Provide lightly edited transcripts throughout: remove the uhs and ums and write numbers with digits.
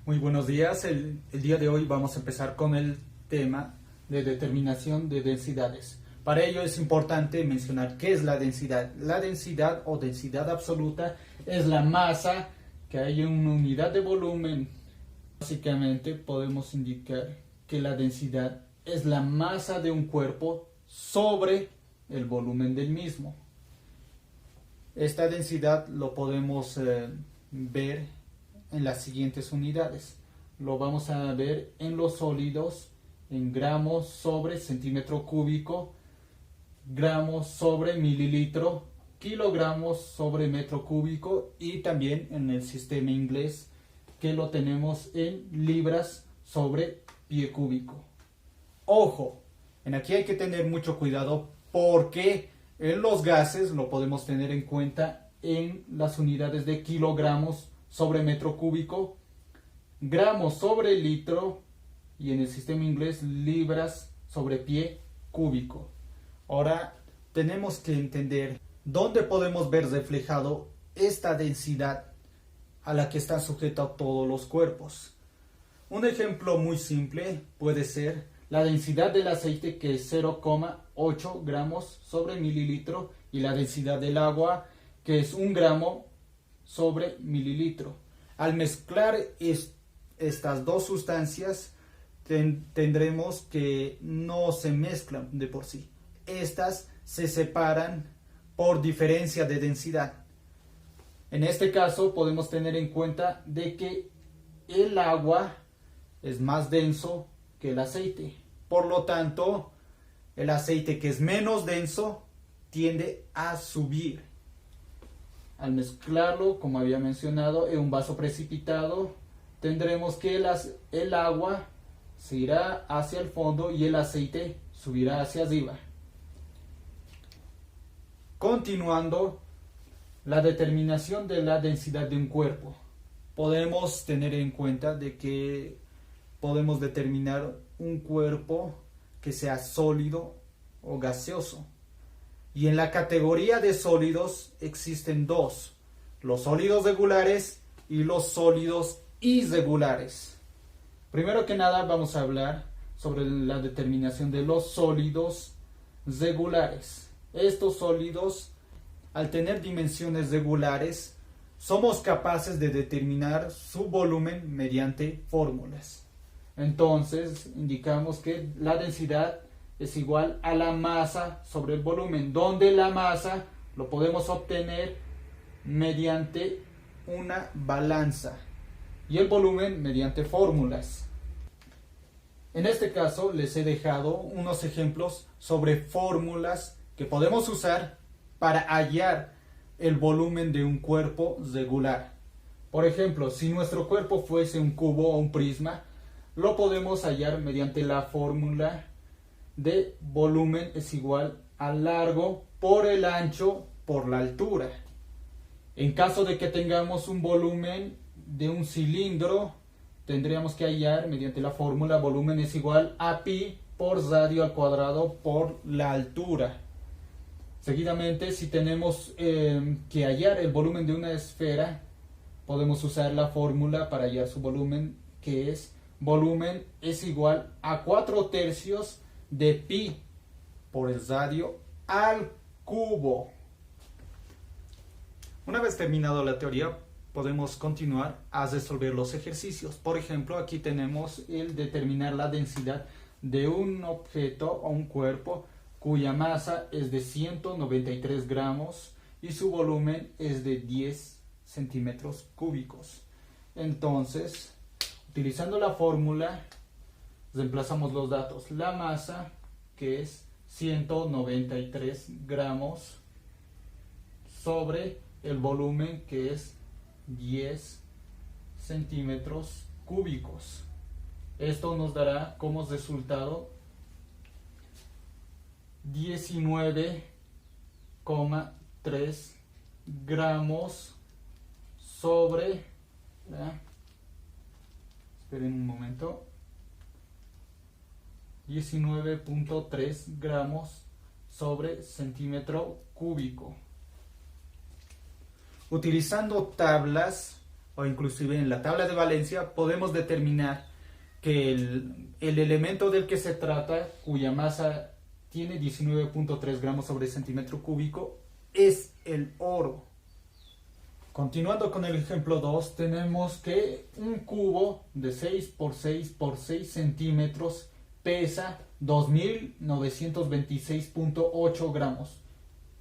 Muy buenos días. El día de hoy vamos a empezar con el tema de determinación de densidades. Para ello es importante mencionar qué es la densidad. La densidad o densidad absoluta es la masa que hay en una unidad de volumen. Básicamente podemos indicar que la densidad es la masa de un cuerpo sobre el volumen del mismo. Esta densidad lo podemos ver en las siguientes unidades. Lo vamos a ver en los sólidos, en gramos sobre centímetro cúbico, gramos sobre mililitro, kilogramos sobre metro cúbico y también en el sistema inglés que lo tenemos en libras sobre pie cúbico. Ojo, en aquí hay que tener mucho cuidado porque en los gases lo podemos tener en cuenta en las unidades de kilogramos sobre metro cúbico, gramos sobre litro y en el sistema inglés libras sobre pie cúbico. Ahora tenemos que entender dónde podemos ver reflejado esta densidad a la que están sujetos todos los cuerpos. Un ejemplo muy simple puede ser la densidad del aceite, que es 0,8 gramos sobre mililitro, y la densidad del agua, que es 1 gramo sobre mililitro. Al mezclar estas dos sustancias tendremos que no se mezclan de por sí. Estas se separan por diferencia de densidad. En este caso podemos tener en cuenta de que el agua es más denso que el aceite. Por lo tanto, el aceite, que es menos denso, tiende a subir. Al mezclarlo, como había mencionado, en un vaso precipitado, tendremos que el agua se irá hacia el fondo y el aceite subirá hacia arriba. Continuando, la determinación de la densidad de un cuerpo. Podemos tener en cuenta de que podemos determinar un cuerpo que sea sólido o gaseoso. Y en la categoría de sólidos existen dos: los sólidos regulares y los sólidos irregulares. Primero que nada vamos a hablar sobre la determinación de los sólidos regulares. Estos sólidos, al tener dimensiones regulares, somos capaces de determinar su volumen mediante fórmulas. Entonces indicamos que la densidad es igual a la masa sobre el volumen, donde la masa lo podemos obtener mediante una balanza y el volumen mediante fórmulas. En este caso les he dejado unos ejemplos sobre fórmulas que podemos usar para hallar el volumen de un cuerpo regular. Por ejemplo, si nuestro cuerpo fuese un cubo o un prisma, lo podemos hallar mediante la fórmula de volumen es igual al largo por el ancho por la altura. En caso de que tengamos un volumen de un cilindro, tendríamos que hallar mediante la fórmula volumen es igual a pi por radio al cuadrado por la altura. Seguidamente, si tenemos que hallar el volumen de una esfera, podemos usar la fórmula para hallar su volumen, que es volumen es igual a 4/3 de pi por el radio al cubo. Una vez terminado la teoría, podemos continuar a resolver los ejercicios. Por ejemplo, aquí tenemos el determinar la densidad de un objeto o un cuerpo cuya masa es de 193 gramos y su volumen es de 10 centímetros cúbicos. Entonces, utilizando la fórmula, reemplazamos los datos. La masa, que es 193 gramos, sobre el volumen, que es 10 centímetros cúbicos. Esto nos dará como resultado 19,3 gramos sobre, esperen un momento, 19,3 gramos sobre centímetro cúbico. Utilizando tablas o inclusive en la tabla de valencia, podemos determinar que el elemento del que se trata, cuya masa tiene 19.3 gramos sobre centímetro cúbico, es el oro. Continuando con el ejemplo 2, tenemos que un cubo de 6 por 6 por 6 centímetros pesa 2.926.8 gramos.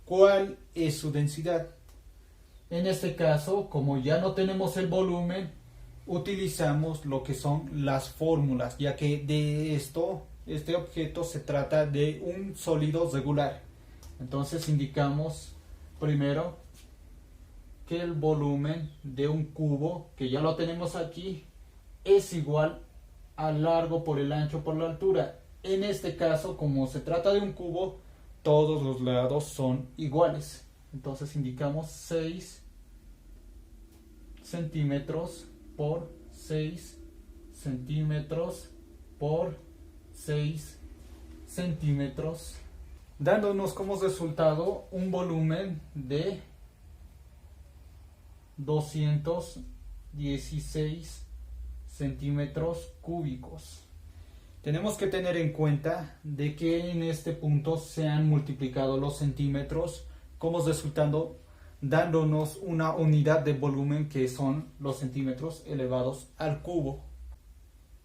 ¿Cuál es su densidad? En este caso, como ya no tenemos el volumen, utilizamos lo que son las fórmulas, ya que de este objeto se trata de un sólido regular. Entonces indicamos primero que el volumen de un cubo, que ya lo tenemos aquí, es igual al largo por el ancho por la altura. En este caso, como se trata de un cubo, todos los lados son iguales. Entonces indicamos 6 centímetros por 6 centímetros por 6 centímetros, dándonos como resultado un volumen de 216 centímetros cúbicos. Tenemos que tener en cuenta de que en este punto se han multiplicado los centímetros como resultando dándonos una unidad de volumen que son los centímetros elevados al cubo.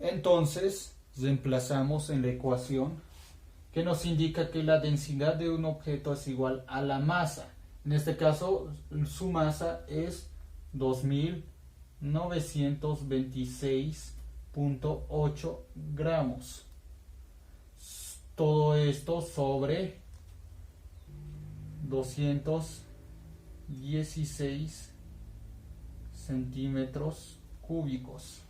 Entonces reemplazamos en la ecuación que nos indica que la densidad de un objeto es igual a la masa. En este caso su masa es 2.926.8 gramos. Todo esto sobre 216 centímetros cúbicos.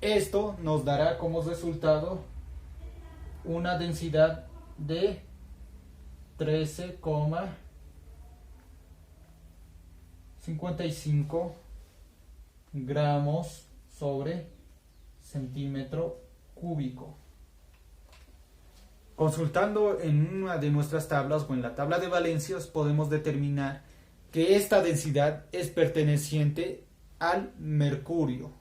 Esto nos dará como resultado una densidad de 13,55 gramos sobre centímetro cúbico. Consultando en una de nuestras tablas o en la tabla de valencias podemos determinar que esta densidad es perteneciente al mercurio.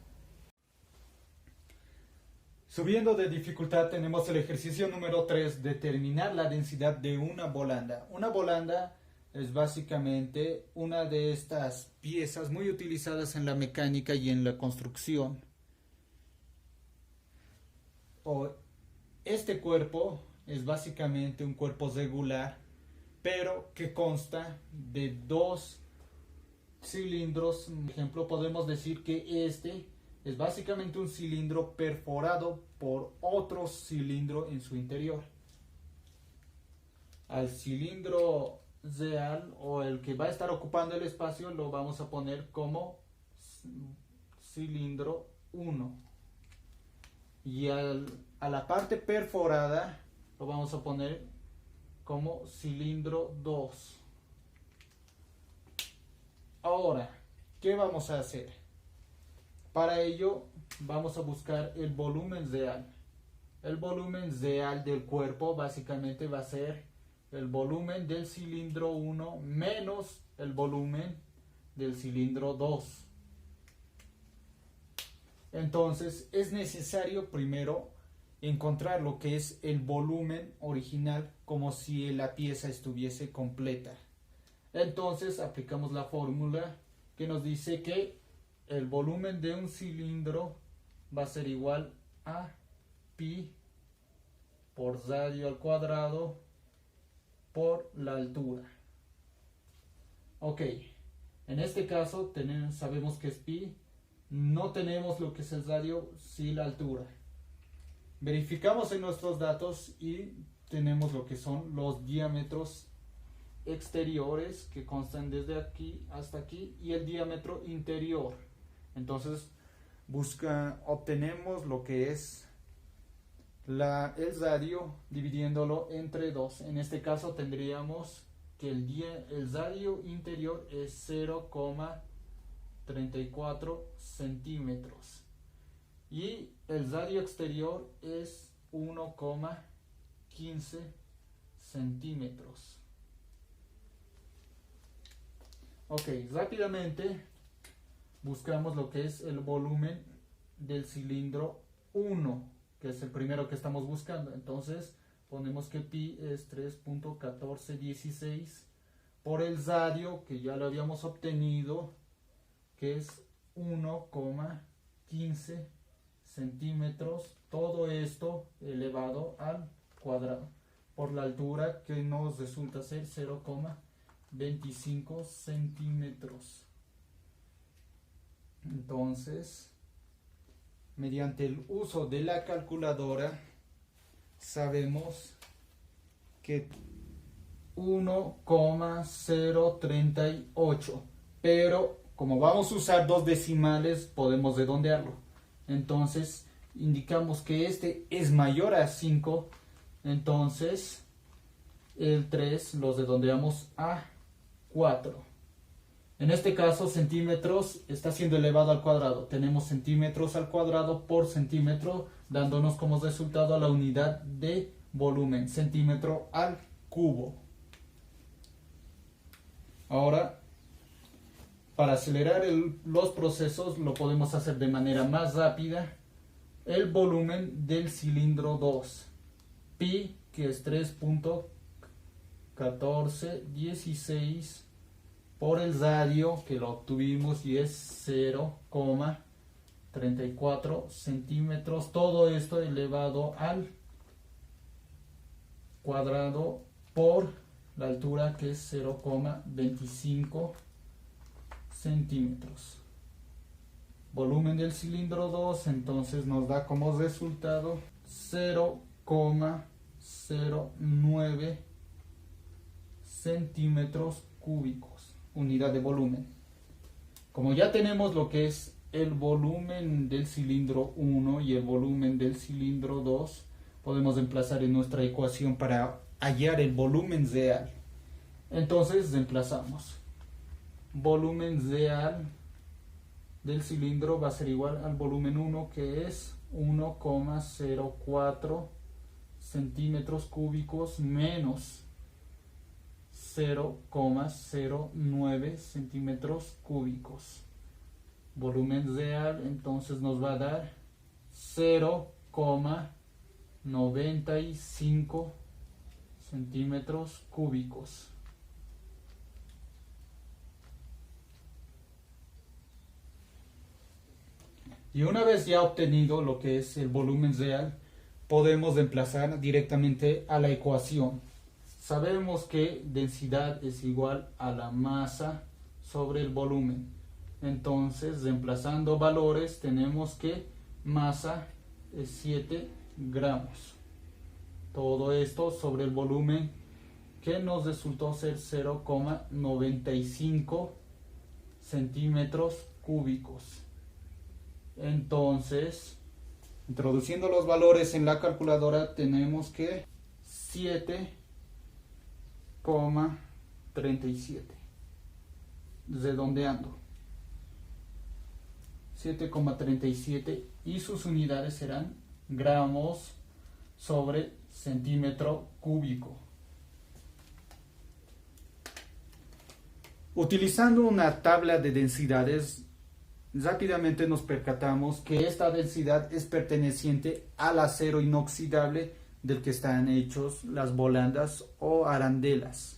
Subiendo de dificultad tenemos el ejercicio número 3, determinar la densidad de una volanda. Una volanda es básicamente una de estas piezas muy utilizadas en la mecánica y en la construcción. Este cuerpo es básicamente un cuerpo regular, pero que consta de dos cilindros. Por ejemplo, podemos decir que este es básicamente un cilindro perforado por otro cilindro en su interior. Al cilindro real o el que va a estar ocupando el espacio lo vamos a poner como cilindro 1. Y a la parte perforada lo vamos a poner como cilindro 2. Ahora, ¿qué vamos a hacer? Para ello vamos a buscar el volumen real. El volumen real del cuerpo básicamente va a ser el volumen del cilindro 1 menos el volumen del cilindro 2. Entonces es necesario primero encontrar lo que es el volumen original, como si la pieza estuviese completa. Entonces aplicamos la fórmula que nos dice que el volumen de un cilindro va a ser igual a pi por radio al cuadrado por la altura. Ok, en este caso sabemos que es pi, no tenemos lo que es el radio, sí la altura. Verificamos en nuestros datos y tenemos lo que son los diámetros exteriores que constan desde aquí hasta aquí y el diámetro interior. Entonces obtenemos lo que es el radio dividiéndolo entre 2. En este caso tendríamos que el radio interior es 0,34 centímetros y el radio exterior es 1,15 centímetros. Ok, rápidamente buscamos lo que es el volumen del cilindro 1, que es el primero que estamos buscando. Entonces ponemos que pi es 3.1416 por el radio, que ya lo habíamos obtenido, que es 1,15 centímetros, todo esto elevado al cuadrado, por la altura que nos resulta ser 0,25 centímetros. Entonces, mediante el uso de la calculadora, sabemos que 1,038, pero como vamos a usar dos decimales, podemos redondearlo. Entonces, indicamos que este es mayor a 5, entonces el 3 lo redondeamos a 4. En este caso, centímetros está siendo elevado al cuadrado. Tenemos centímetros al cuadrado por centímetro, dándonos como resultado la unidad de volumen, centímetro al cubo. Ahora, para acelerar los procesos, lo podemos hacer de manera más rápida. El volumen del cilindro 2, pi, que es 3.1416, por el radio, que lo obtuvimos y es 0,34 centímetros, todo esto elevado al cuadrado por la altura, que es 0,25 centímetros. Volumen del cilindro 2, entonces nos da como resultado 0,09 centímetros cúbicos, unidad de volumen. Como ya tenemos lo que es el volumen del cilindro 1 y el volumen del cilindro 2, podemos reemplazar en nuestra ecuación para hallar el volumen real. Entonces reemplazamos. Volumen real del cilindro va a ser igual al volumen 1, que es 1,04 centímetros cúbicos menos 0,09 centímetros cúbicos. Volumen real entonces nos va a dar 0,95 centímetros cúbicos. Y una vez ya obtenido lo que es el volumen real, podemos reemplazar directamente a la ecuación. Sabemos que densidad es igual a la masa sobre el volumen. Entonces, reemplazando valores, tenemos que masa es 7 gramos. Todo esto sobre el volumen, que nos resultó ser 0,95 centímetros cúbicos. Entonces, introduciendo los valores en la calculadora, tenemos que 7,37, redondeando, 7,37, y sus unidades serán gramos sobre centímetro cúbico. Utilizando una tabla de densidades, rápidamente nos percatamos que esta densidad es perteneciente al acero inoxidable del que están hechos las volandas o arandelas.